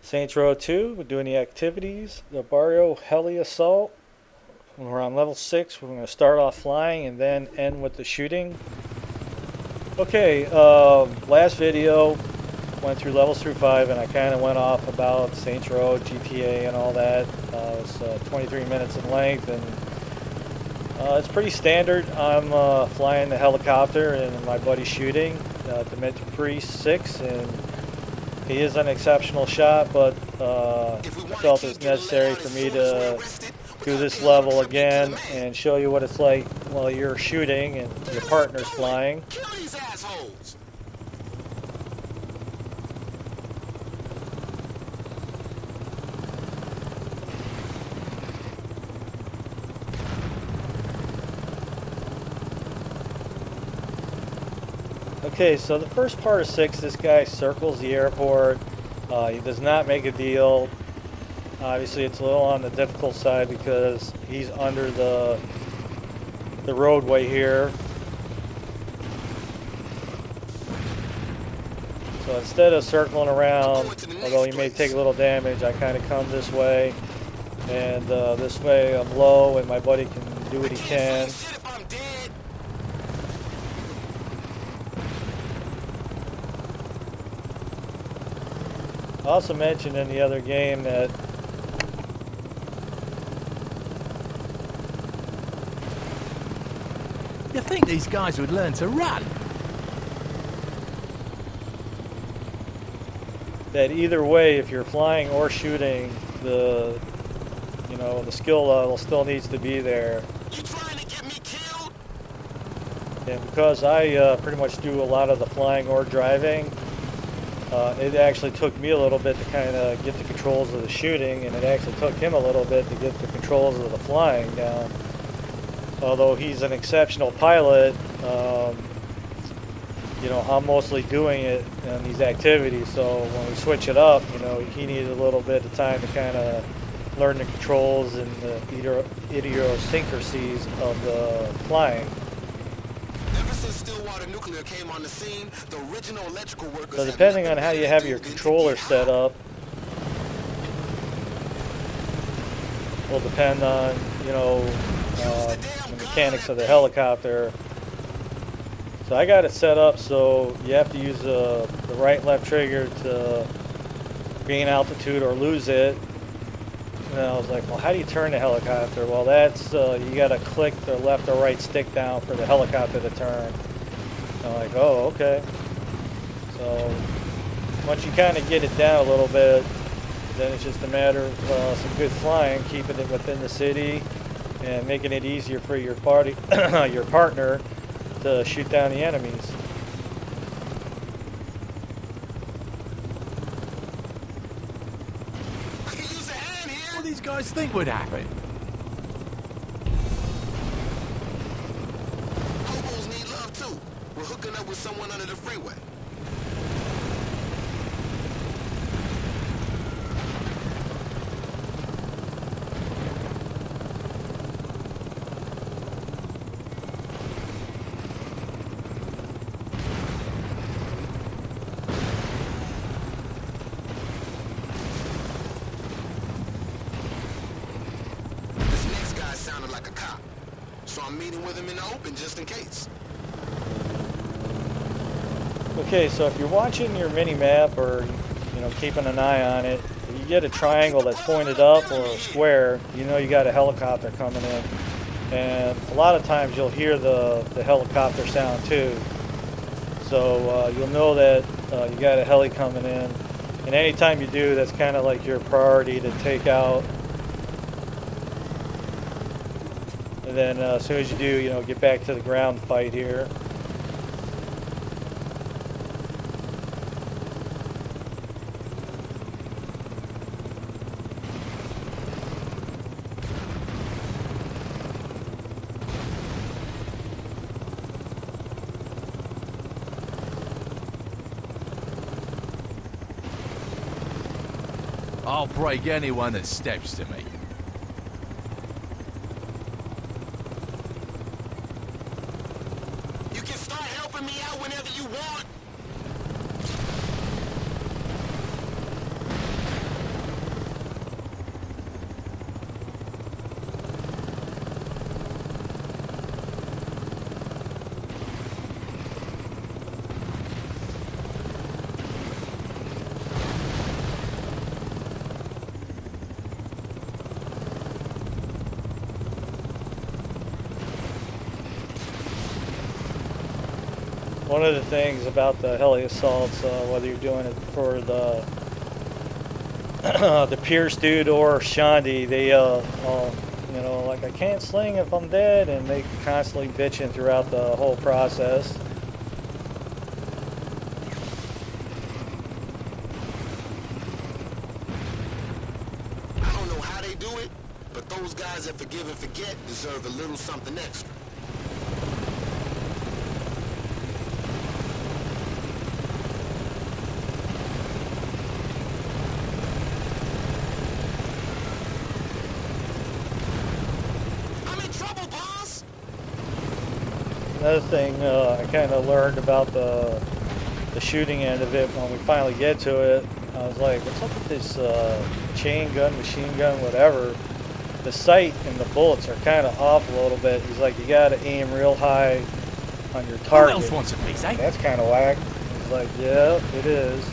Saints Row 2, we're doing the activities, the Barro Heli Assault. When we're on level 6, we're going to start off flying and then end with the shooting. Okay, last video went through levels through 5 and I kind of went off about Saints Row, GTA and all that. It was 23 minutes in length and it's pretty standard. I'm flying the helicopter and my buddy's shooting Dimitri 6, and he is an exceptional shot, but I felt it was necessary for me to do this level again and show you what it's like while you're shooting and your partner's flying. Okay, so the first part of 6, this guy circles the airport. He does not make a deal. Obviously, it's a little on the difficult side because he's under the roadway here. So instead of circling around, although he may take a little damage, I kind of come this way. And this way I'm low and my buddy can do what he can. I also mentioned in the other game that you think these guys would learn to run? That either way, if you're flying or shooting, the skill level still needs to be there. You trying to get me killed? And because I pretty much do a lot of the flying or driving, it actually took me a little bit to kind of get the controls of the shooting, and it actually took him a little bit to get the controls of the flying down. Although he's an exceptional pilot, I'm mostly doing it in these activities, so when we switch it up, he needed a little bit of time to kind of learn the controls and the idiosyncrasies of the flying. Nuclear came on the scene, the original electrical workers. So depending on how you have your controller set up will depend on the mechanics of the helicopter. So I got it set up so you have to use the right and left trigger to gain altitude or lose it. And I was like, well, how do you turn the helicopter? Well, that's you got to click the left or right stick down for the helicopter to turn. I'm like, oh, okay. So once you kind of get it down a little bit, then it's just a matter of some good flying, keeping it within the city, and making it easier for your your partner to shoot down the enemies. I can use a hand here. What do these guys think would happen? Hobos need love too. We're hooking up with someone under the freeway. This next guy sounded like a cop, so I'm meeting with him in the open just in case. Okay, so if you're watching your mini map or keeping an eye on it, you get a triangle that's pointed up or a square, you got a helicopter coming in. And a lot of times you'll hear the helicopter sound too. So you'll know that you got a heli coming in. And anytime you do, that's kind of like your priority to take out. And then as soon as you do, get back to the ground fight here. I'll break anyone that steps to me. You can start helping me out whenever you want. one of the things about the heli assaults, whether you're doing it for the the Pierce dude or Shandy, they you know, like, I can't sling if I'm dead, and they constantly bitching throughout the whole process. I don't know how they do it, but those guys that forgive and forget deserve a little something extra. I'm in trouble, boss! Another thing I kind of learned about the shooting end of it when we finally get to it, I was like, what's up with this chain gun, machine gun, whatever? The sight and the bullets are kind of off a little bit. He's like, you got to aim real high on your Who target. else wants a piece, eh? That's kind of whack. He's like, yeah, it is.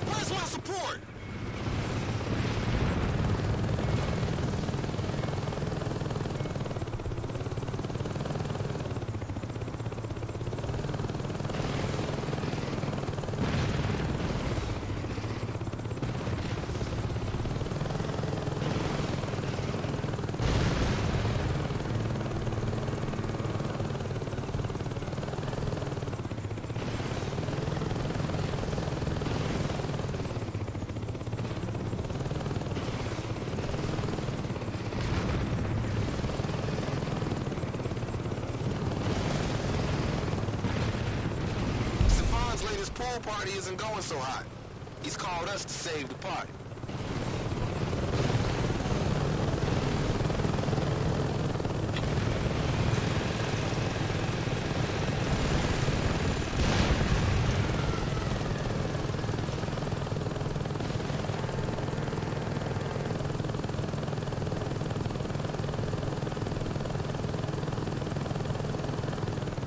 Where's my support? Stefan's latest pool party isn't going so hot. He's called us to save the party.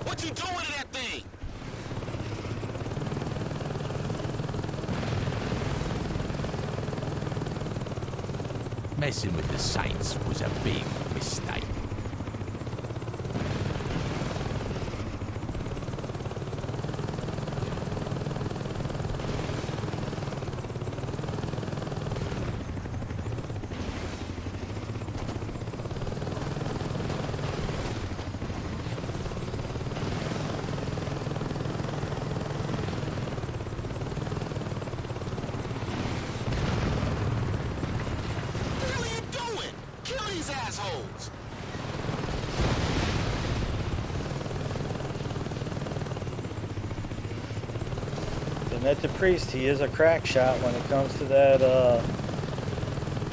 What you doing to that thing? Messing with the Saints was a big mistake. What are you doing? Kill these assholes! And at the priest, he is a crack shot when it comes to that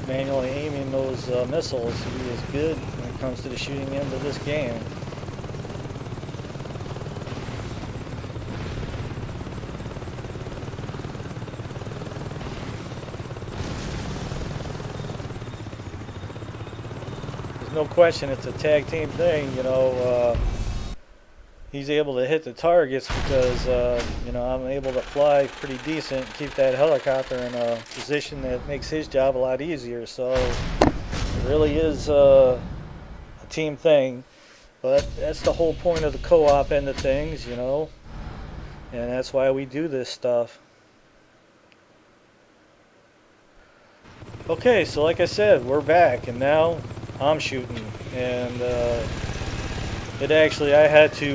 manually aiming those missiles. He is good when it comes to the shooting end of this game. There's no question it's a tag team thing, you know. He's able to hit the targets because, you know, I'm able to fly pretty decent and keep that helicopter in a position that makes his job a lot easier. So it really is a team thing. But that's the whole point of the co-op end of things, you know. And that's why we do this stuff. Okay, so like I said, we're back. And now I'm shooting. And it actually, I had to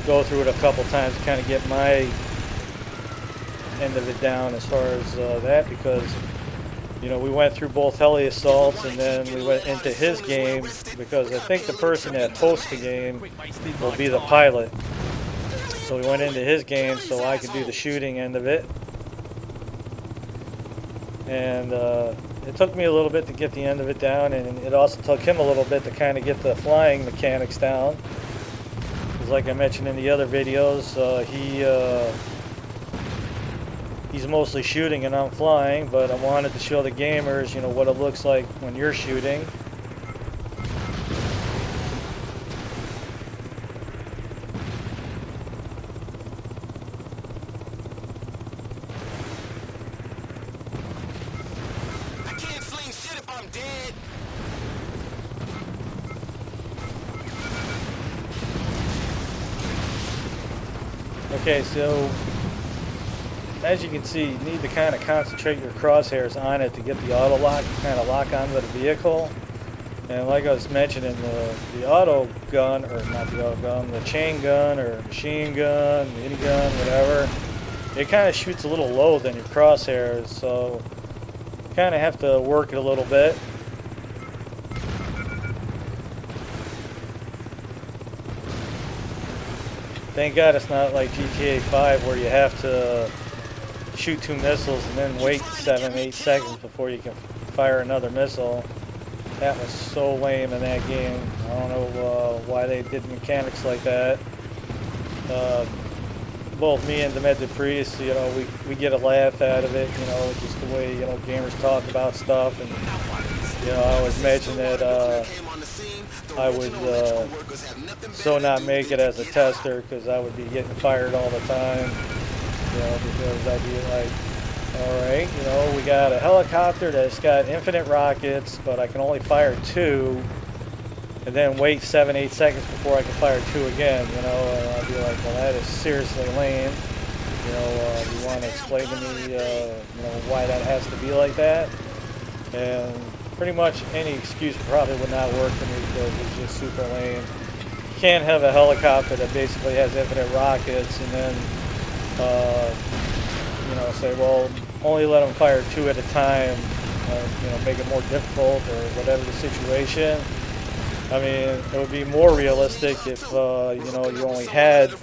go through it a couple times to kind of get my end of it down as far as that, because, you know, we went through both heli assaults and then we went into his game, because I think the person that hosts the game will be the pilot. So we went into his game so I could do the shooting end of it. And it took me a little bit to get the end of it down, and it also took him a little bit to kind of get the flying mechanics down. Because like I mentioned in the other videos, he he's mostly shooting and I'm flying, but I wanted to show the gamers, you know, what it looks like when you're shooting. I can't sling shit if I'm dead. Okay, so as you can see, you need to kind of concentrate your crosshairs on it to get the auto lock, kind of lock onto the vehicle. And like I was mentioning, the auto gun, or not the auto gun, the chain gun or machine gun, minigun, whatever, it kind of shoots a little low than your crosshairs, so you kind of have to work it a little bit. Thank God it's not like GTA 5 where you have to shoot 2 missiles and then wait 7-8 seconds before you can fire another missile. That was so lame in that game. I don't know why they did mechanics like that. Both me and Demented Priest, you know, we get a laugh out of it, you know, just the way, you know, gamers talk about stuff. And, you know, I always mention that I would so not make it as a tester because I would be getting fired all the time, you know, because I'd be like, alright, you know, we got a helicopter that's got infinite rockets, but I can only fire 2, and then wait 7-8 seconds before I can fire 2 again, you know, and I'd be like, well, that is seriously lame. You know, you want to explain to me, you know, why that has to be like that? And pretty much any excuse probably would not work for me because it's just super lame. You can't have a helicopter that basically has infinite rockets and then, you know, say, well, only let them fire 2 at a time, you know, make it more difficult or whatever the situation. I mean, it would be more realistic if, you know, you only had,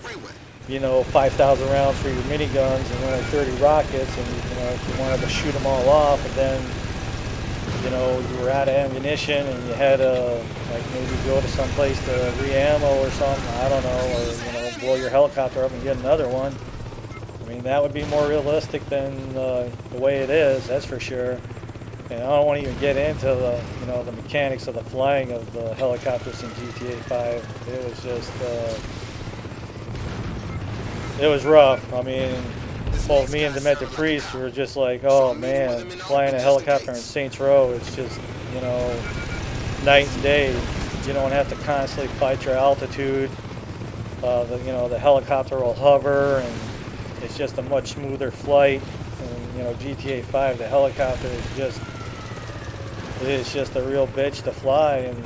you know, 5,000 rounds for your miniguns and only 30 rockets, and, you know, if you wanted to shoot them all off, and then, you know, you were out of ammunition and you had to, like, maybe go to some place to re-ammo or something, I don't know, or, you know, blow your helicopter up and get another one. I mean, that would be more realistic than the way it is, that's for sure. And I don't want to even get into the, you know, the mechanics of the flying of the helicopters in GTA 5. It was just, it was rough. I mean, both me and Demented Priest were just like, oh man, flying a helicopter in Saints Row, it's just, you know, night and day. You don't have to constantly fight your altitude. You know, the helicopter will hover, and it's just a much smoother flight. And, you know, GTA 5, the helicopter is just, it's just a real bitch to fly, and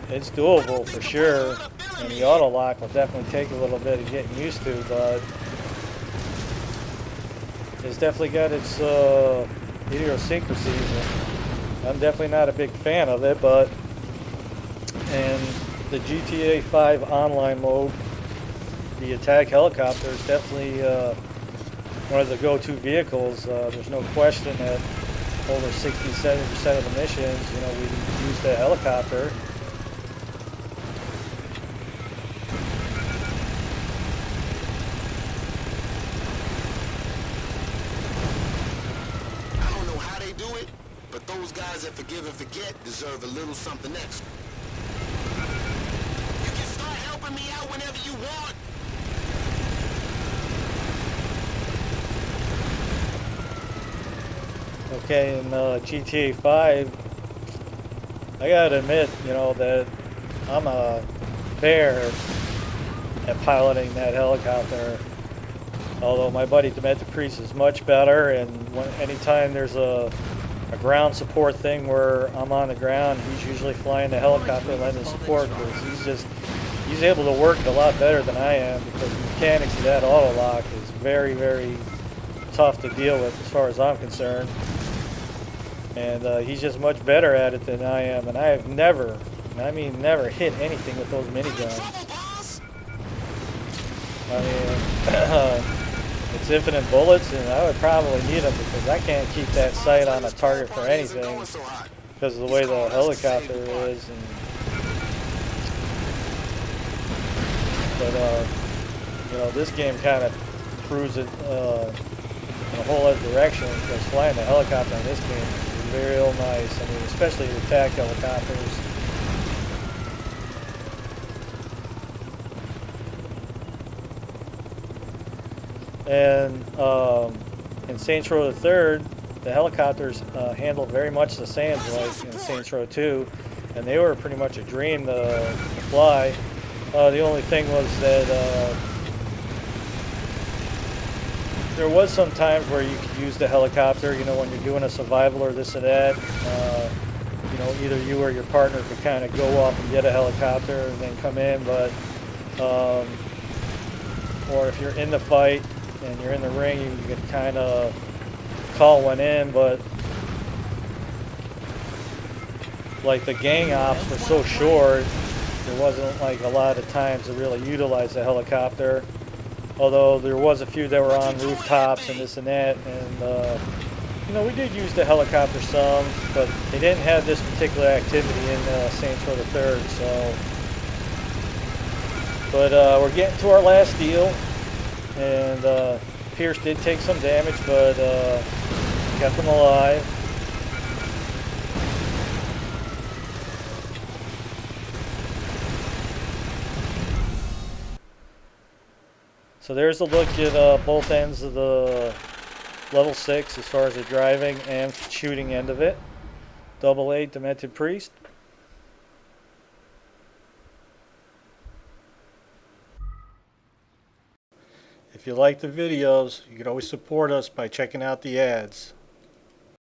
it's doable for sure. And the auto lock will definitely take a little bit of getting used to, but it's definitely got its idiosyncrasies. And I'm definitely not a big fan of it, but and the GTA 5 online mode, the attack helicopter is definitely one of the go-to vehicles. There's no question that over 60-70% of the missions, you know, we use the helicopter. I don't know how they do it, but those guys that forgive and forget deserve a little something extra. You can start helping me out whenever you want. Okay, in GTA 5, I gotta admit, you know, that I'm a fair at piloting that helicopter. Although my buddy Demented Priest is much better, and anytime there's a ground support thing where I'm on the ground, he's usually flying the helicopter lending support because he's able to work it a lot better than I am, because the mechanics of that auto lock is very, very tough to deal with as far as I'm concerned. And he's just much better at it than I am, and I have never, I mean never, hit anything with those miniguns. I mean, it's infinite bullets, and I would probably need them because I can't keep that sight on a target for anything because of the way the helicopter is. And, but you know, this game kind of proves it in a whole other direction, because flying the helicopter in this game is real nice. I mean, especially the attack helicopters. And in Saints Row the Third, the helicopters handled very much the same like in Saints Row 2, and they were pretty much a dream to fly. The only thing was that there was some times where you could use the helicopter, you know, when you're doing a survival or this or that. You know, either you or your partner could kind of go off and get a helicopter and then come in, but or if you're in the fight and you're in the ring, you could kind of call one in, but like the gang ops were so short, there wasn't like a lot of times to really utilize the helicopter. Although there was a few that were on rooftops and this and that, and you know, we did use the helicopter some, but they didn't have this particular activity in Saints Row the Third. So, but we're getting to our last deal, and Pierce did take some damage, but kept him alive. So there's a look at both ends of the level 6 as far as the driving and shooting end of it. Double A Demented Priest. If you like the videos, you can always support us by checking out the ads.